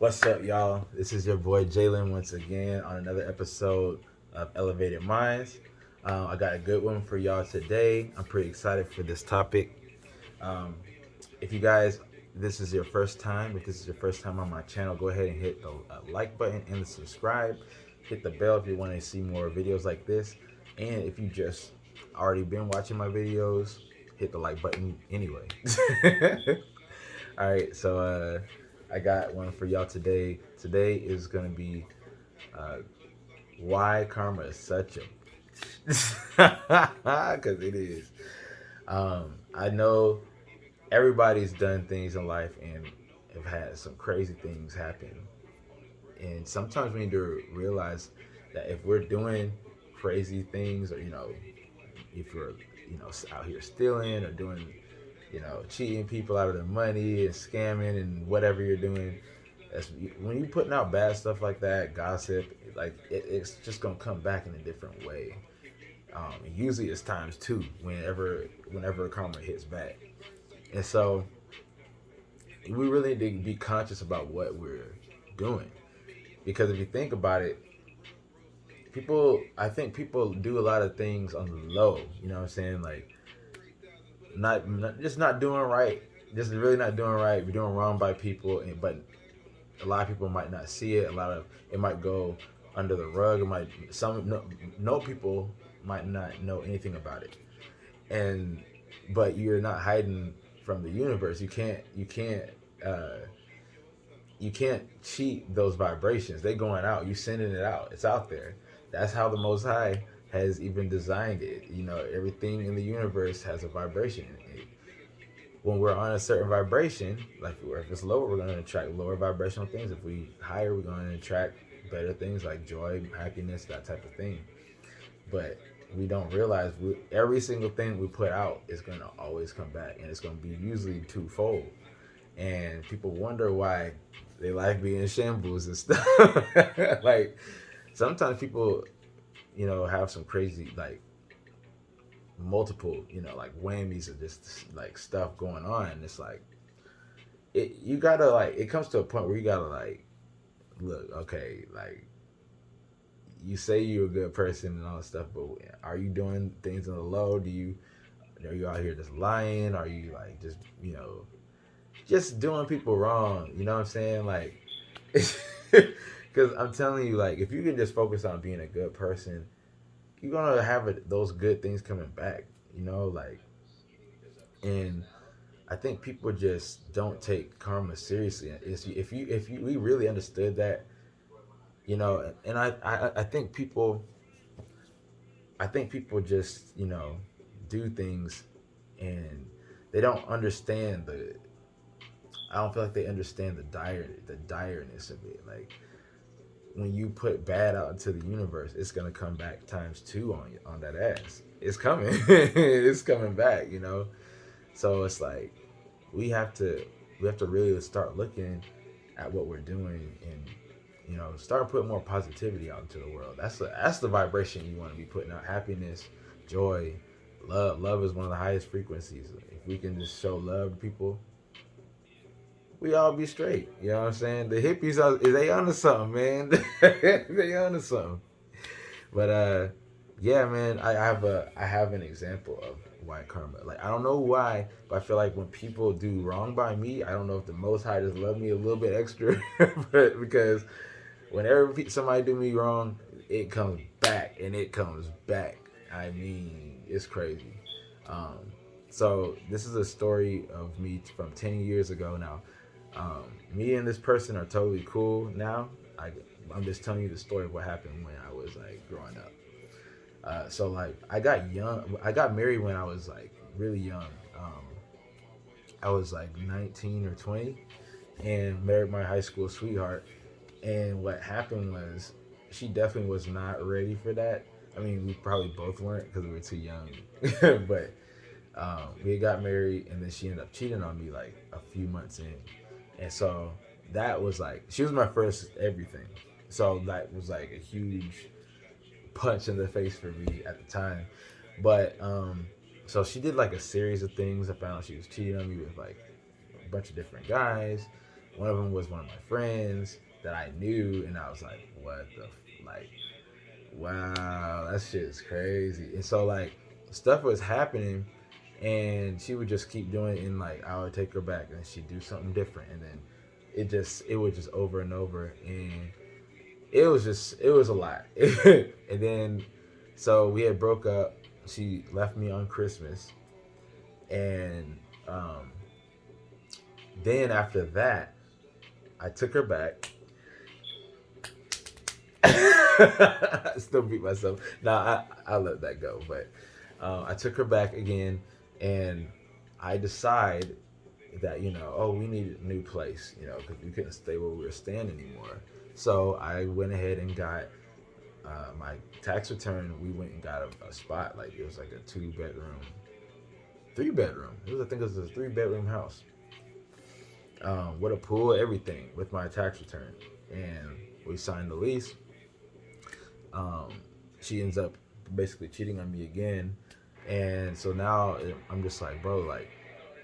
What's up, y'all? This is your boy Jalen once again on another episode of Elevated Minds. I got a good one for y'all today. I'm pretty excited for this topic. Um, if you guys, this is your first time, if this is your first time on my channel, go ahead and hit the like button and the subscribe. Hit the bell if you want to see more videos like this. And if you just already been watching my videos, hit the like button anyway. All right, so I got one for y'all today. Today is gonna be uh, why karma is such a because it is. I know everybody's done things in life and have had some crazy things happen, and sometimes we need to realize that if we're doing crazy things, or if you're out here stealing or doing cheating people out of their money and scamming and whatever you're doing. That's, when you're putting out bad stuff like that, gossip, it's just gonna come back in a different way. Usually it's times two whenever karma hits back, and so we really need to be conscious about what we're doing, because if you think about it, I think people do a lot of things on the low. You know what I'm saying? Like just not doing right, just really not doing right. We're doing wrong by people, but a lot of people might not see it. A lot of it might go under the rug. It might no people might not know anything about it, and but you're not hiding from the universe. Uh, you can't cheat those vibrations. They going out. You sending it out. It's out there. That's how the Most High has even designed it. Everything in the universe has a vibration. When we're on a certain vibration, like if it's lower, we're going to attract lower vibrational things. If we higher, we're going to attract better things like joy, happiness, that type of thing. But we don't realize every single thing we put out is going to always come back, and it's going to be usually twofold. And people wonder why they life be in shambles and stuff. Like sometimes people, have some crazy like multiple, like whammies of just like stuff going on. And it's like you gotta like it comes to a point where you gotta like look, okay, like you say you're a good person and all that stuff, but are you doing things on the low? Are you out here just lying? Are you like just doing people wrong? You know what I'm saying? Like, because I'm telling you, like, if you can just focus on being a good person, you're gonna have those good things coming back. Like, and I think people just don't take karma seriously. If we really understood that, and I think people just do things and they don't understand the. I don't feel like they understand the direness of it. Like when you put bad out into the universe, it's gonna come back times two on that ass. It's coming. It's coming back. So it's like we have to really start looking at what we're doing, and start putting more positivity out into the world. That's the vibration you want to be putting out. Happiness, joy, love. Love is one of the highest frequencies. If we can just show love to people, we all be straight. You know what I'm saying? The hippies they onto something, man. They onto something. But yeah, man, I have an example of why karma. Like I don't know why, but I feel like when people do wrong by me, I don't know if the Most High just love me a little bit extra, but because whenever somebody do me wrong, it comes back and it comes back. I mean, it's crazy. Um, so this is a story of me from 10 years ago now. Me and this person are totally cool now. I'm just telling you the story of what happened when I was like growing up. So like I got young. I got married when I was like really young. I was like 19 or 20, and married my high school sweetheart. And what happened was, she definitely was not ready for that. I mean, we probably both weren't because we were too young. But we got married, and then she ended up cheating on me like a few months in, and so that was like she was my first everything. So that was like a huge punch in the face for me at the time. But so she did like a series of things. I found out she was cheating on me with like a bunch of different guys, one of them was one of my friends that I knew, and I was like, what the like, wow, that shit is crazy. And so like stuff was happening, and she would just keep doing it, and like I would take her back, and she'd do something different, and then it would just over and over, and it was a lot. And then so we had broke up. She left me on Christmas, and then after that, I took her back. I still beat myself. No, I let that go. But I took her back again, and I decide that oh, we need a new place, because we couldn't stay where we were staying anymore. So I went ahead and got my tax return. We went and got a spot, like it was like a 2-bedroom, 3-bedroom. I think it was a 3-bedroom house, with a pool, everything, with my tax return, and we signed the lease. um, she ends up basically cheating on me again, and so now I'm just like, bro, like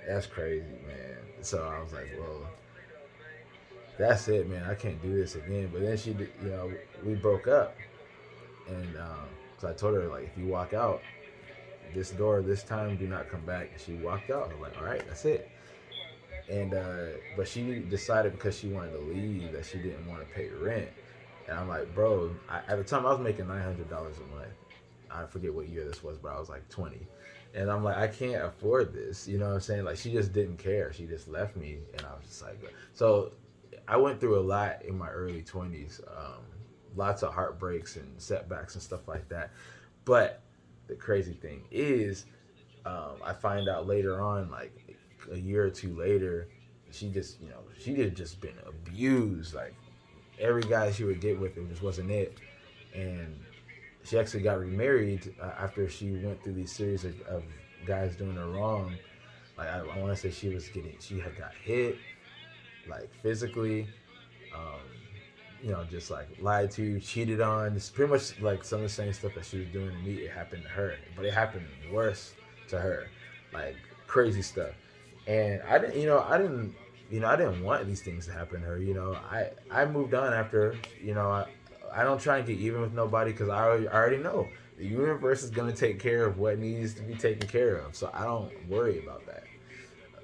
that's crazy, man. So I was like, well, that's it, man. I can't do this again. But then she did, we broke up, and so I told her, like, if you walk out this door this time, do not come back. And she walked out. I'm like, all right, that's it. And but she decided, because she wanted to leave, that she didn't want to pay rent. And I'm like, bro, at the time I was making $900 a month. I forget what year this was, but I was like 20. And I'm like, I can't afford this. You know what I'm saying? Like, she just didn't care. She just left me. And I was just like, so I went through a lot in my early 20s. Lots of heartbreaks and setbacks and stuff like that. But the crazy thing is, I find out later on, like a year or two later, she just, she had just been abused. Like, every guy she would get with, it just wasn't it. And she actually got remarried after she went through these series of guys doing her wrong. Like, I want to say she had got hit, like physically, um, just like lied to, cheated on. It's pretty much like some of the same stuff that she was doing to me. It happened to her, but it happened worse to her, like crazy stuff. And I didn't want these things to happen to her. I moved on after. I don't try and get even with nobody, because I already know the universe is gonna take care of what needs to be taken care of. So I don't worry about that.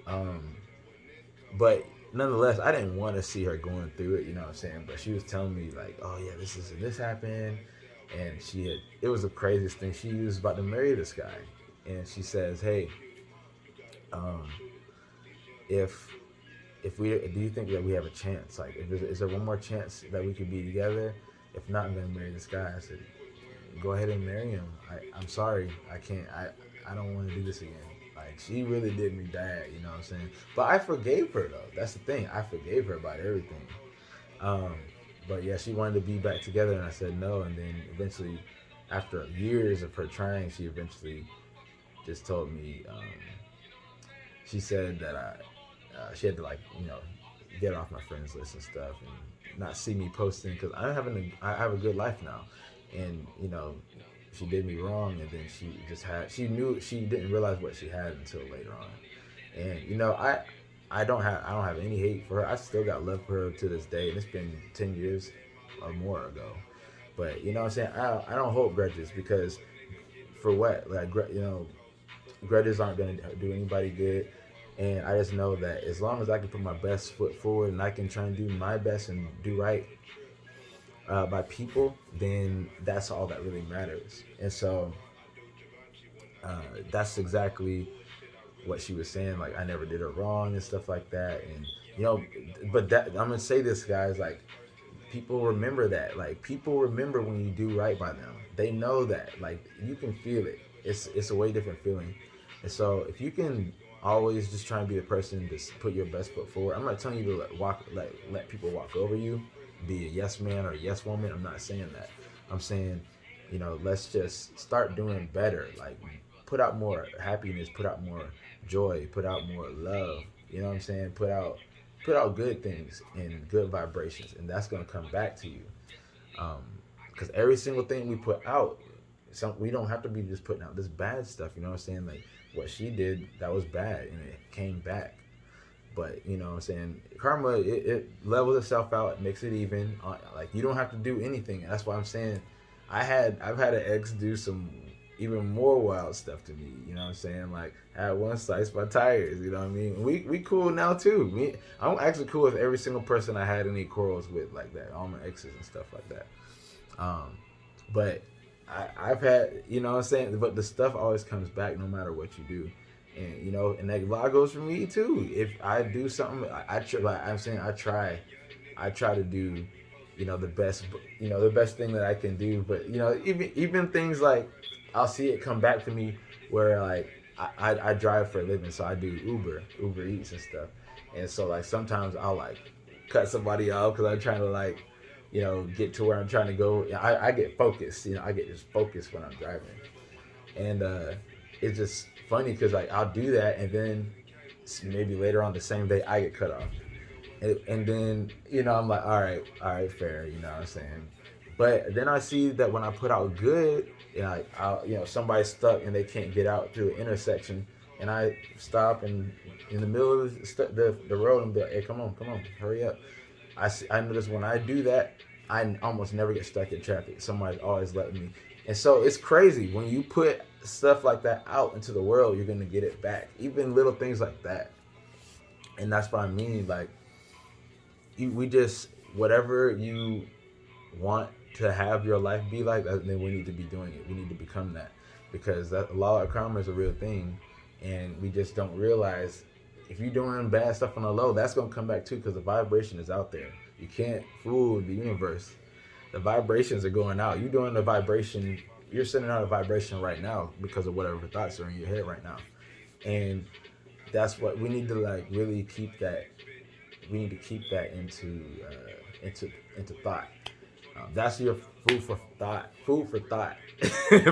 Um, but nonetheless, I didn't want to see her going through it. You know what I'm saying? But she was telling me, like, oh yeah, this happened, and it was the craziest thing. She was about to marry this guy, and she says, hey, um, if do you think that we have a chance? Like, is there one more chance that we could be together? If not, I'm gonna marry this guy. I said, go ahead and marry him. I'm sorry, I can't. I don't want to do this again. Like, she really did me bad, you know what I'm saying? But I forgave her, though. That's the thing. I forgave her about everything. Um, but yeah, she wanted to be back together, and I said no. And then eventually, after years of her trying, she eventually just told me. She said that she had to, like, get off my friends list and stuff, and not see me posting, because I have a good life now, and she did me wrong, and then she knew, she didn't realize what she had until later on. And I don't have any hate for her. I still got love for her to this day, and it's been 10 years or more ago. But you know what I'm saying, I don't hold grudges, because for what, like, grudges aren't going to do anybody good. And I just know that as long as I can put my best foot forward, and I can try and do my best and do right by people, then that's all that really matters. And so that's exactly what she was saying. Like, I never did her wrong and stuff like that. And but that, I'm gonna say this, guys. Like, people remember that. Like, people remember when you do right by them. They know that. Like, you can feel it. It's a way different feeling. And so if you can always just try and be the person to put your best foot forward. I'm not telling you to let people walk over you, be a yes man or a yes woman. I'm not saying that. I'm saying, let's just start doing better. Like, put out more happiness, put out more joy, put out more love. You know what I'm saying? Put out good things and good vibrations, and that's gonna come back to you. Because every single thing we put out, we don't have to be just putting out this bad stuff. You know what I'm saying? Like, what she did, that was bad, and it came back. But you know what I'm saying, karma, it levels itself out, it makes it even. Like you don't have to do anything. And that's why I'm saying I've had an ex do some even more wild stuff to me. You know what I'm saying? Like I had one slice my tires. You know what I mean? We cool now too. I'm actually cool with every single person I had any quarrels with like that. All my exes and stuff like that. But I've had, you know what I'm saying? But the stuff always comes back no matter what you do. And, you know, and that a lot goes for me too. If I do something, like I'm saying, I try to do, you know, the best thing that I can do. But, you know, even things like, I'll see it come back to me where like, I drive for a living. So I do Uber Eats and stuff. And so like, sometimes I'll like cut somebody off because I'm trying to like, you know, get to where I'm trying to go. I get focused, you know, I get just focused when I'm driving. And it's just funny because like I'll do that and then maybe later on the same day I get cut off. And then, you know, I'm like, all right, fair, you know what I'm saying? But then I see that when I put out good, you know, you know, somebody's stuck and they can't get out through the intersection, and I stop and in the middle of the road and be like, hey, come on, hurry up. I notice when I do that, I almost never get stuck in traffic. Somebody's always letting me. And so it's crazy. When you put stuff like that out into the world, you're going to get it back. Even little things like that. And that's what I mean. Like, we just, whatever you want to have your life be like, then we need to be doing it. We need to become that. Because a lot of karma is a real thing. And we just don't realize if you're doing bad stuff on the low, that's going to come back too because the vibration is out there. You can't fool the universe. The vibrations are going out. You're doing the vibration. You're sending out a vibration right now because of whatever thoughts are in your head right now. And that's what we need to like really keep that. We need to keep that into thought. That's your food for thought. Food for thought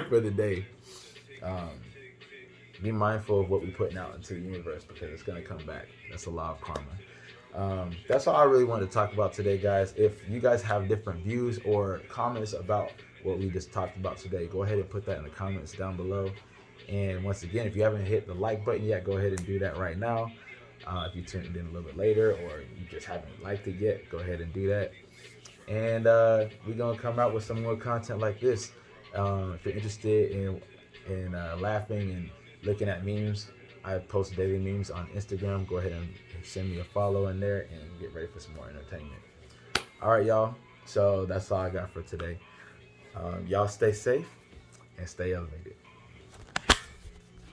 for the day. Be mindful of what we're putting out into the universe because it's going to come back. That's a law of karma. That's all I really wanted to talk about today, guys. If you guys have different views or comments about what we just talked about today, go ahead and put that in the comments down below. And once again, if you haven't hit the like button yet, go ahead and do that right now. If you tuned in a little bit later or you just haven't liked it yet, go ahead and do that. And we're going to come out with some more content like this. If you're interested in laughing and looking at memes, I post daily memes on Instagram. Go ahead and send me a follow in there and get ready for some more entertainment. All right, y'all. So that's all I got for today. Y'all stay safe and stay elevated.